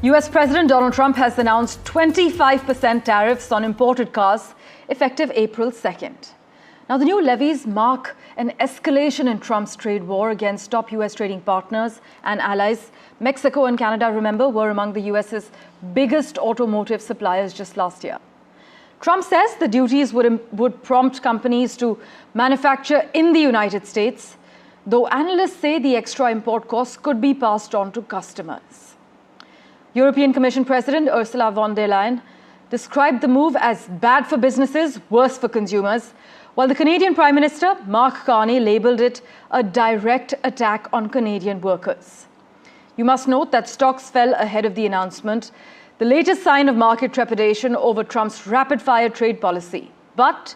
US President Donald Trump has announced 25% tariffs on imported cars effective April 2nd. Now, the new levies mark an escalation in Trump's trade war against top US trading partners and allies. Mexico and Canada, remember, were among the US's biggest automotive suppliers just last year. Trump says the duties would prompt companies to manufacture in the United States, though analysts say the extra import costs could be passed on to customers. European Commission President Ursula von der Leyen described the move as bad for businesses, worse for consumers, while the Canadian Prime Minister, Mark Carney, labelled it a direct attack on Canadian workers. You must note that stocks fell ahead of the announcement, the latest sign of market trepidation over Trump's rapid-fire trade policy. But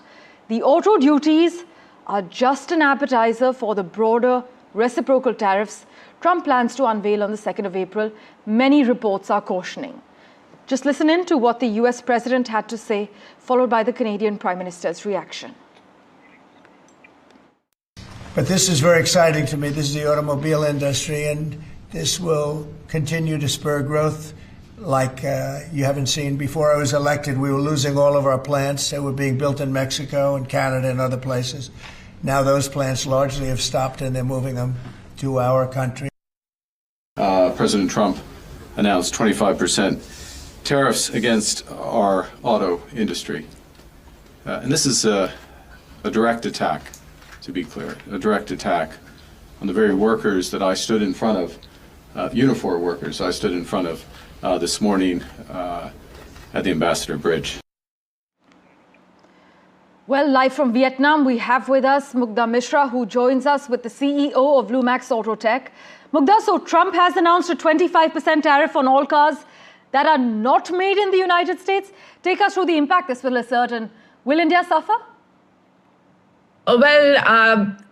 the auto duties are just an appetizer for the broader reciprocal tariffs Trump plans to unveil on the 2nd of April. Many reports are cautioning. Just listen in to what the US President had to say, followed by the Canadian Prime Minister's reaction. But this is very exciting to me. This is the automobile industry, and this will continue to spur growth like you haven't seen. Before I was elected, we were losing all of our plants. They were being built in Mexico and Canada and other places. Now those plants largely have stopped, and they're moving them to our country. President Trump announced 25% tariffs against our auto industry. And this is a direct attack, to be clear, a direct attack on the very workers that I stood in front of, uniform workers I stood in front of this morning at the Ambassador Bridge. Well, live from Vietnam, we have with us Mugdha Mishra, who joins us with the CEO of Lumax Auto Tech. Mugdha, so Trump has announced a 25% tariff on all cars that are not made in the United States. Take us through the impact this will assert, and will India suffer?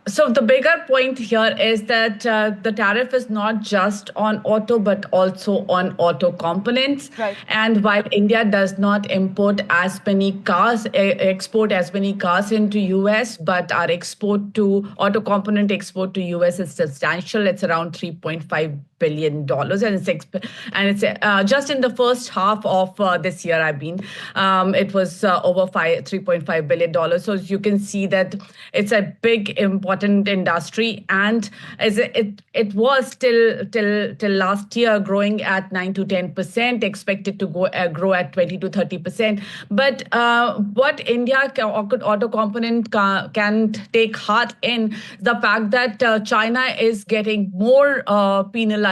So the bigger point here is that the tariff is not just on auto, but also on auto components. Right. And while India does not export as many cars into US, but our auto component export to US is substantial. It's around $3.5 billion, and it's just in the first half of this year. It was over $3.5 billion. So you can see that it's a big important industry, and as it was till last year growing at 9 to 10%, expected to grow at 20 to 30%. But what India auto component can take heart in the fact that China is getting more penalized.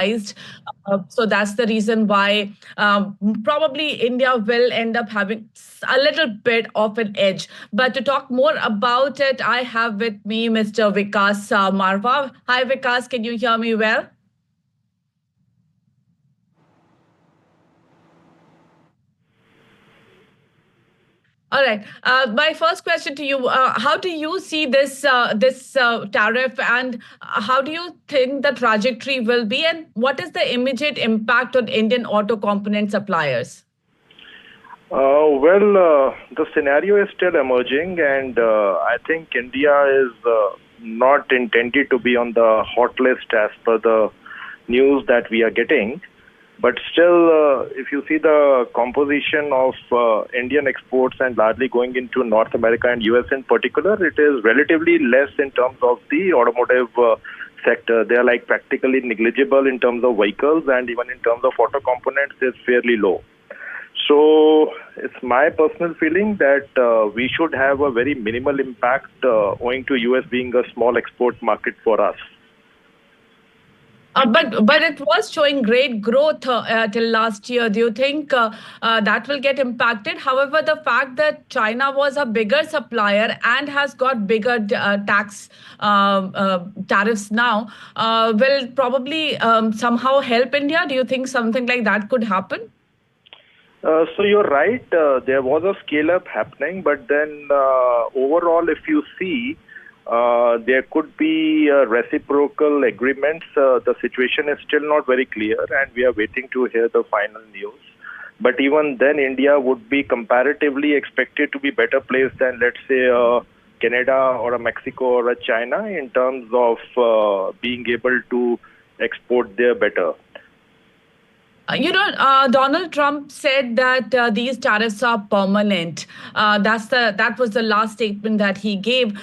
So that's the reason why probably India will end up having a little bit of an edge. But to talk more about it, I have with me Mr. Vikas Marwah. Hi, Vikas. Can you hear me well? All right. My first question to you: how do you see this tariff, and how do you think the trajectory will be, and what is the immediate impact on Indian auto component suppliers? The scenario is still emerging, and I think India is not intended to be on the hot list as per the news that we are getting. But still, if you see the composition of Indian exports and largely going into North America and US in particular, it is relatively less in terms of the automotive sector. They are like practically negligible in terms of vehicles, and even in terms of auto components, it's fairly low. So it's my personal feeling that we should have a very minimal impact owing to US being a small export market for us. But it was showing great growth till last year. Do you think that will get impacted? However, the fact that China was a bigger supplier and has got bigger tariffs now will probably somehow help India. Do you think something like that could happen? So you're right. There was a scale-up happening, but then overall, if you see, there could be reciprocal agreements. The situation is still not very clear, and we are waiting to hear the final news. But even then, India would be comparatively expected to be better placed than, let's say, Canada or a Mexico or a China in terms of being able to export there better. Donald Trump said that these tariffs are permanent. That was the last statement that he gave.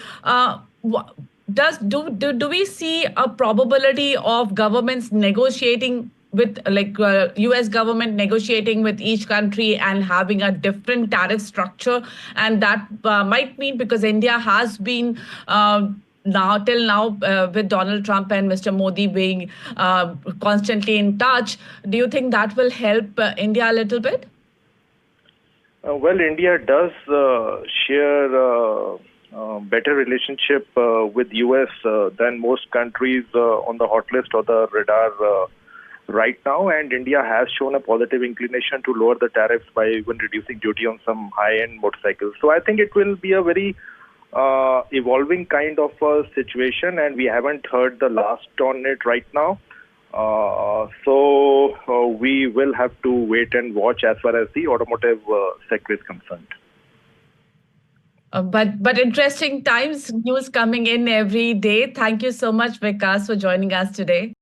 Do we see a probability of governments negotiating with US government negotiating with each country and having a different tariff structure? And that might mean, because India has been till now with Donald Trump and Mr. Modi being constantly in touch, do you think that will help India a little bit? Well, India does share better relationship with US than most countries on the hot list or the radar right now, and India has shown a positive inclination to lower the tariffs by even reducing duty on some high-end motorcycles. So I think it will be a very evolving kind of a situation, and we haven't heard the last on it right now. So we will have to wait and watch as far as the automotive sector is concerned. But interesting times, news coming in every day. Thank you so much, Vikas, for joining us today.